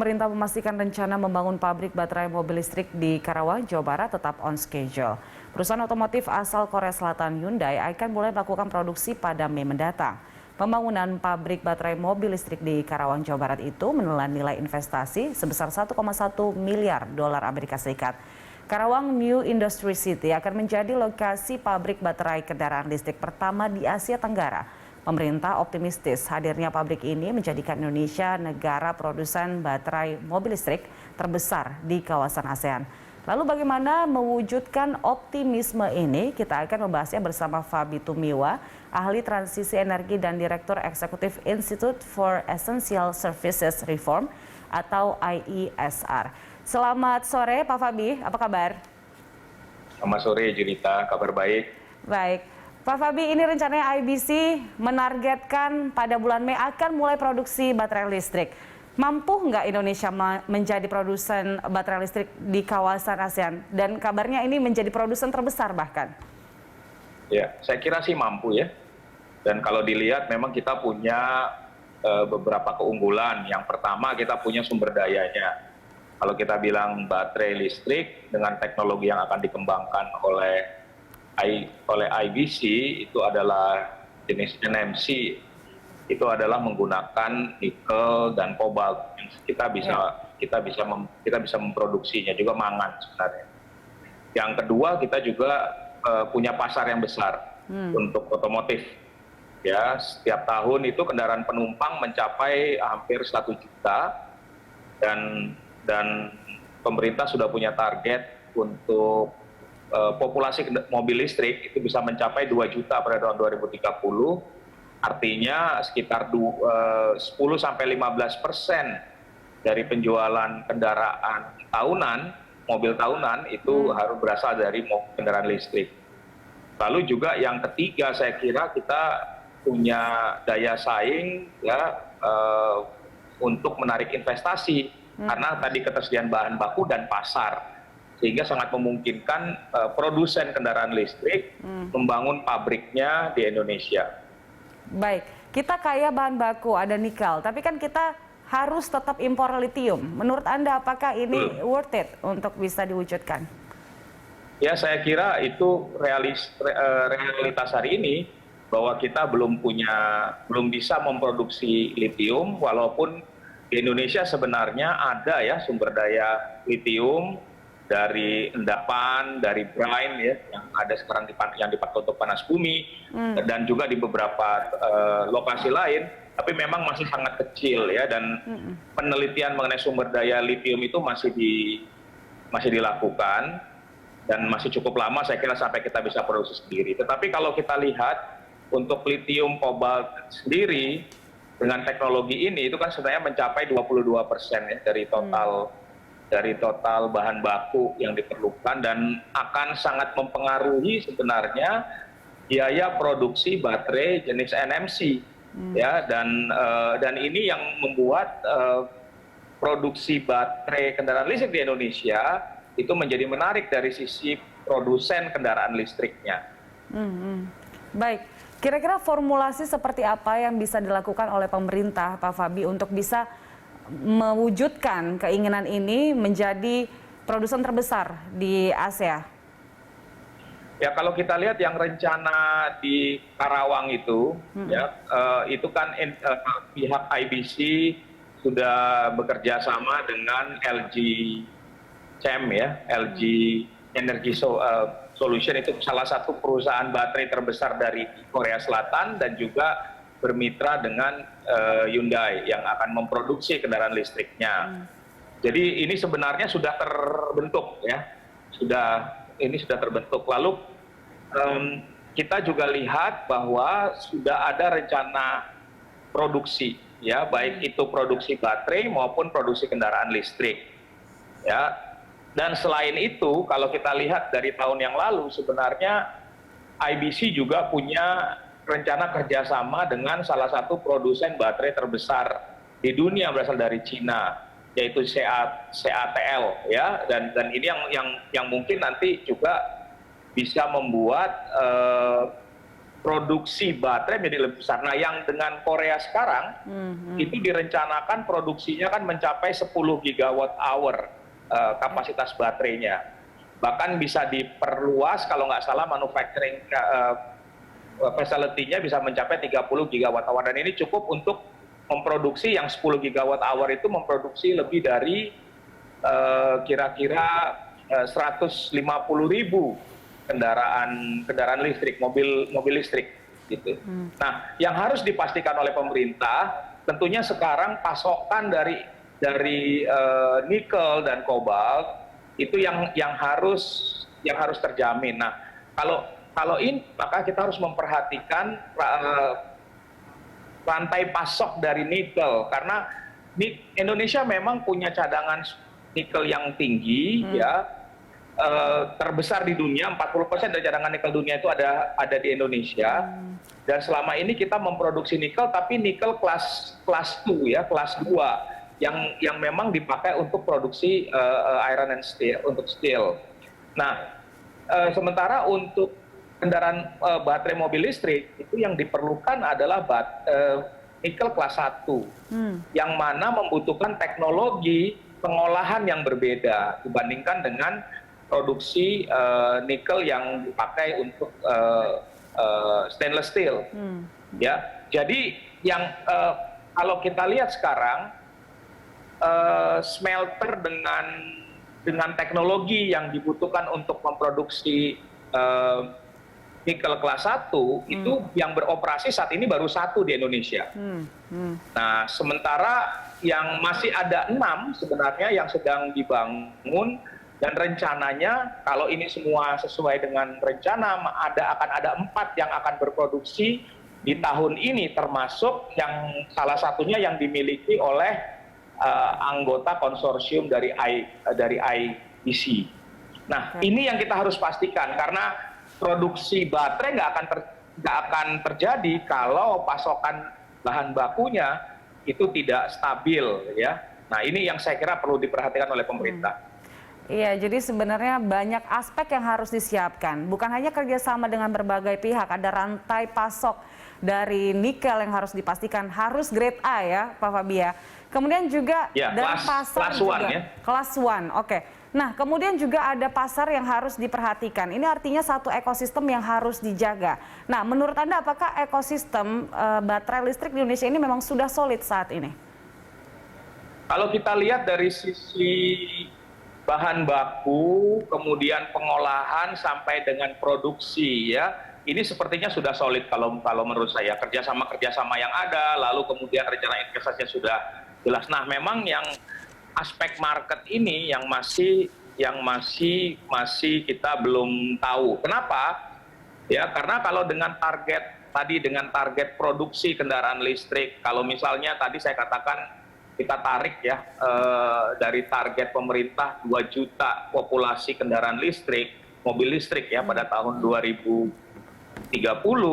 pemerintah memastikan rencana membangun pabrik baterai mobil listrik di Karawang, Jawa Barat tetap on schedule. Perusahaan otomotif asal Korea Selatan Hyundai akan mulai melakukan produksi pada Mei mendatang. Pembangunan pabrik baterai mobil listrik di Karawang, Jawa Barat itu menelan nilai investasi sebesar 1,1 miliar dolar Amerika Serikat. Karawang New Industry City akan menjadi lokasi pabrik baterai kendaraan listrik pertama di Asia Tenggara. Pemerintah optimistis hadirnya pabrik ini menjadikan Indonesia negara produsen baterai mobil listrik terbesar di kawasan ASEAN. Lalu bagaimana mewujudkan optimisme ini? Kita akan membahasnya bersama Fabi Tumiwa, ahli transisi energi dan Direktur Eksekutif Institute for Essential Services Reform atau IESR. Selamat sore Pak Fabi, apa kabar? Selamat sore Junita, kabar baik. Baik. Pak Fabi, ini rencananya IBC menargetkan pada bulan Mei akan mulai produksi baterai listrik. Mampu nggak Indonesia menjadi produsen baterai listrik di kawasan ASEAN? Dan kabarnya ini menjadi produsen terbesar bahkan. Ya, saya kira sih mampu ya. Dan kalau dilihat memang kita punya beberapa keunggulan. Yang pertama kita punya sumber dayanya. Kalau kita bilang baterai listrik dengan teknologi yang akan dikembangkan oleh IBC itu adalah jenis NMC, itu adalah menggunakan nikel dan kobalt. Kita bisa memproduksinya, juga mangan sebenarnya. Yang kedua, kita juga punya pasar yang besar untuk otomotif. Ya, setiap tahun itu kendaraan penumpang mencapai hampir 1 juta dan pemerintah sudah punya target untuk populasi mobil listrik itu bisa mencapai 2 juta pada tahun 2030, artinya sekitar 10-15% dari penjualan kendaraan tahunan, mobil tahunan itu harus berasal dari kendaraan listrik. Lalu juga yang ketiga, saya kira kita punya daya saing ya untuk menarik investasi karena tadi ketersediaan bahan baku dan pasar. Sehingga sangat memungkinkan produsen kendaraan listrik membangun pabriknya di Indonesia. Baik, kita kaya bahan baku, ada nikel, tapi kan kita harus tetap impor litium. Menurut Anda apakah ini worth it untuk bisa diwujudkan? Ya, saya kira itu realitas hari ini bahwa kita belum bisa memproduksi litium, walaupun di Indonesia sebenarnya ada ya sumber daya litium dari endapan, dari brine ya, yang ada sekarang yang dipakai untuk panas bumi, dan juga di beberapa lokasi lain, tapi memang masih sangat kecil ya, dan penelitian mengenai sumber daya litium itu masih dilakukan dan masih cukup lama, saya kira sampai kita bisa produksi sendiri. Tetapi kalau kita lihat untuk litium kobalt sendiri dengan teknologi ini itu kan sebenarnya mencapai 22% ya dari total bahan baku yang diperlukan, dan akan sangat mempengaruhi sebenarnya biaya produksi baterai jenis NMC ya, dan ini yang membuat produksi baterai kendaraan listrik di Indonesia itu menjadi menarik dari sisi produsen kendaraan listriknya. Baik, kira-kira formulasi seperti apa yang bisa dilakukan oleh pemerintah, Pak Fabi, untuk bisa mewujudkan keinginan ini menjadi produsen terbesar di Asia? Ya, kalau kita lihat yang rencana di Karawang itu, itu kan pihak IBC sudah bekerja sama dengan LG Chem ya, LG Energy Solution, itu salah satu perusahaan baterai terbesar dari Korea Selatan dan juga bermitra dengan Hyundai yang akan memproduksi kendaraan listriknya. Jadi ini sebenarnya sudah terbentuk ya, ini sudah terbentuk. Lalu kita juga lihat bahwa sudah ada rencana produksi ya, baik itu produksi baterai maupun produksi kendaraan listrik ya. Dan selain itu, kalau kita lihat dari tahun yang lalu, sebenarnya IBC juga punya rencana kerjasama dengan salah satu produsen baterai terbesar di dunia berasal dari Cina, yaitu CATL ya, dan ini yang mungkin nanti juga bisa membuat produksi baterai menjadi lebih besar. Nah, yang dengan Korea sekarang itu direncanakan produksinya kan mencapai 10 gigawatt hour kapasitas baterainya. Bahkan bisa diperluas kalau nggak salah manufacturing facility-nya bisa mencapai 30 gigawatt hour. Dan ini cukup untuk memproduksi yang 10 gigawatt hour itu memproduksi lebih dari kira-kira 150.000 kendaraan listrik, mobil listrik gitu. Nah, yang harus dipastikan oleh pemerintah tentunya sekarang pasokan dari nikel dan kobalt itu yang harus terjamin. Nah, kalau ini maka kita harus memperhatikan rantai pasok dari nikel, karena Indonesia memang punya cadangan nikel yang tinggi, ya, terbesar di dunia. 40% dari cadangan nikel dunia itu ada di Indonesia. Dan selama ini kita memproduksi nikel, tapi nikel kelas 2 ya, kelas 2 yang memang dipakai untuk produksi iron and steel, untuk steel. Nah, sementara untuk kendaraan baterai mobil listrik itu yang diperlukan adalah nikel kelas 1, yang mana membutuhkan teknologi pengolahan yang berbeda dibandingkan dengan produksi nikel yang dipakai untuk stainless steel. Ya, jadi yang kalau kita lihat sekarang smelter dengan teknologi yang dibutuhkan untuk memproduksi nikel kelas 1 itu yang beroperasi saat ini baru 1 di Indonesia. Nah, sementara yang masih ada 6 sebenarnya yang sedang dibangun, dan rencananya kalau ini semua sesuai dengan rencana akan ada 4 yang akan berproduksi di tahun ini, termasuk yang salah satunya yang dimiliki oleh anggota konsorsium dari IEC. Nah, ini yang kita harus pastikan, karena produksi baterai nggak akan terjadi kalau pasokan bahan bakunya itu tidak stabil, ya. Nah, ini yang saya kira perlu diperhatikan oleh pemerintah. Iya, jadi sebenarnya banyak aspek yang harus disiapkan. Bukan hanya kerjasama dengan berbagai pihak, ada rantai pasok dari nikel yang harus dipastikan harus grade A ya, Pak Fabia. Kemudian juga ya, dari pasar kelas juga, 1 ya. kelas 1, oke. Nah, kemudian juga ada pasar yang harus diperhatikan. Ini artinya satu ekosistem yang harus dijaga. Nah, menurut Anda apakah ekosistem baterai listrik di Indonesia ini memang sudah solid saat ini? Kalau kita lihat dari sisi bahan baku, kemudian pengolahan sampai dengan produksi, ya, ini sepertinya sudah solid kalau menurut saya. Kerjasama yang ada, lalu kemudian rencana investasinya sudah jelas. Nah, memang yang aspek market ini yang masih kita belum tahu. Kenapa? Ya, karena kalau dengan target produksi kendaraan listrik, kalau misalnya tadi saya katakan kita tarik ya dari target pemerintah 2 juta populasi kendaraan listrik, mobil listrik ya pada tahun 2030,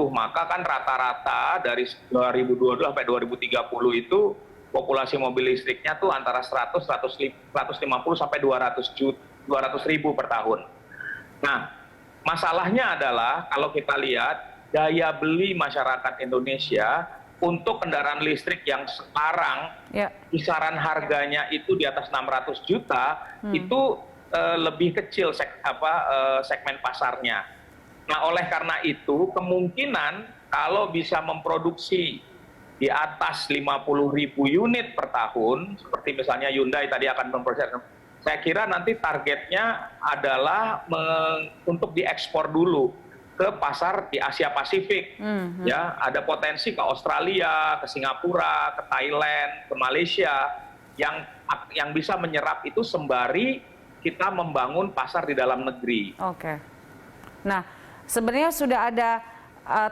maka kan rata-rata dari 2022 sampai 2030 itu populasi mobil listriknya tuh antara 150 sampai 200 ribu per tahun. Nah, masalahnya adalah kalau kita lihat daya beli masyarakat Indonesia untuk kendaraan listrik yang sekarang kisaran harganya itu di atas 600 juta, itu lebih kecil segmen pasarnya. Nah, oleh karena itu kemungkinan kalau bisa memproduksi di atas 50.000 unit per tahun, seperti misalnya Hyundai tadi akan memproduksi, saya kira nanti targetnya adalah untuk diekspor dulu ke pasar di Asia Pasifik, ya, ada potensi ke Australia, ke Singapura, ke Thailand, ke Malaysia, yang bisa menyerap itu sembari kita membangun pasar di dalam negeri. Oke. Nah, sebenarnya sudah ada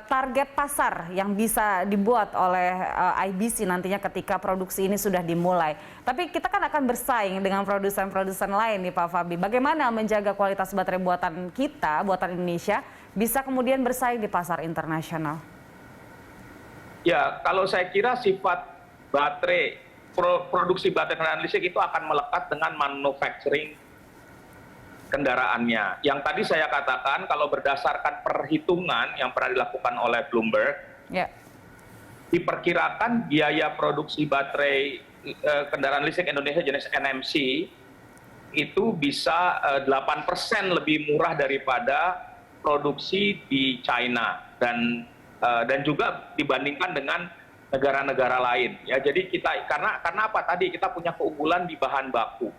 target pasar yang bisa dibuat oleh IBC nantinya ketika produksi ini sudah dimulai. Tapi kita kan akan bersaing dengan produsen-produsen lain nih Pak Fabi. Bagaimana menjaga kualitas baterai buatan kita, buatan Indonesia, bisa kemudian bersaing di pasar internasional? Ya, kalau saya kira sifat produksi baterai kendaraan listrik itu akan melekat dengan manufacturing kendaraannya. Yang tadi saya katakan kalau berdasarkan perhitungan yang pernah dilakukan oleh Bloomberg, Ya. diperkirakan biaya produksi baterai kendaraan listrik Indonesia jenis NMC itu bisa 8% lebih murah daripada produksi di China dan juga dibandingkan dengan negara-negara lain. Ya, jadi karena apa tadi kita punya keunggulan di bahan baku.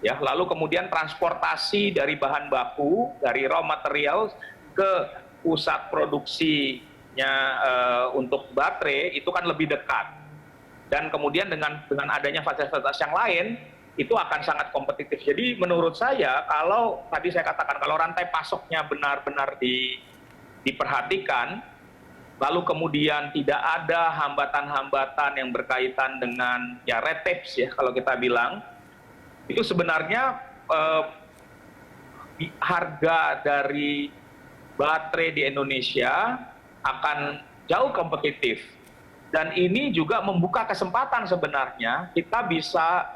Ya, lalu kemudian transportasi dari bahan baku dari raw material ke pusat produksinya untuk baterai itu kan lebih dekat. Dan kemudian dengan adanya fasilitas yang lain itu akan sangat kompetitif. Jadi menurut saya kalau tadi saya katakan kalau rantai pasoknya benar-benar diperhatikan, lalu kemudian tidak ada hambatan-hambatan yang berkaitan dengan ya red tapes ya kalau kita bilang, itu sebenarnya harga dari baterai di Indonesia akan jauh kompetitif. Dan ini juga membuka kesempatan sebenarnya kita bisa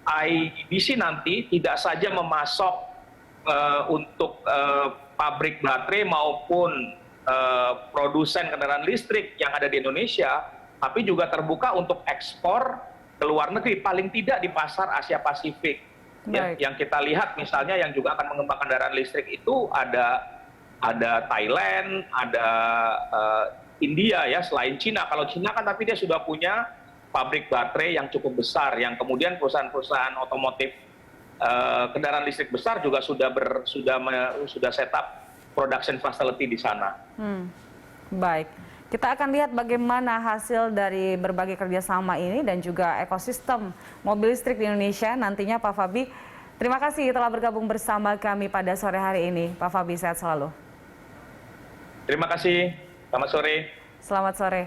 IDC nanti tidak saja memasok untuk pabrik baterai maupun produsen kendaraan listrik yang ada di Indonesia, tapi juga terbuka untuk ekspor ke luar negeri, paling tidak di pasar Asia Pasifik. Ya, yang kita lihat misalnya yang juga akan mengembangkan kendaraan listrik itu ada Thailand, ada India ya, selain Cina. Kalau Cina kan tapi dia sudah punya pabrik baterai yang cukup besar, yang kemudian perusahaan-perusahaan otomotif kendaraan listrik besar juga sudah set up production facility di sana. Baik, kita akan lihat bagaimana hasil dari berbagai kerjasama ini dan juga ekosistem mobil listrik di Indonesia nantinya, Pak Fabi. Terima kasih telah bergabung bersama kami pada sore hari ini. Pak Fabi, sehat selalu. Terima kasih, selamat sore. Selamat sore.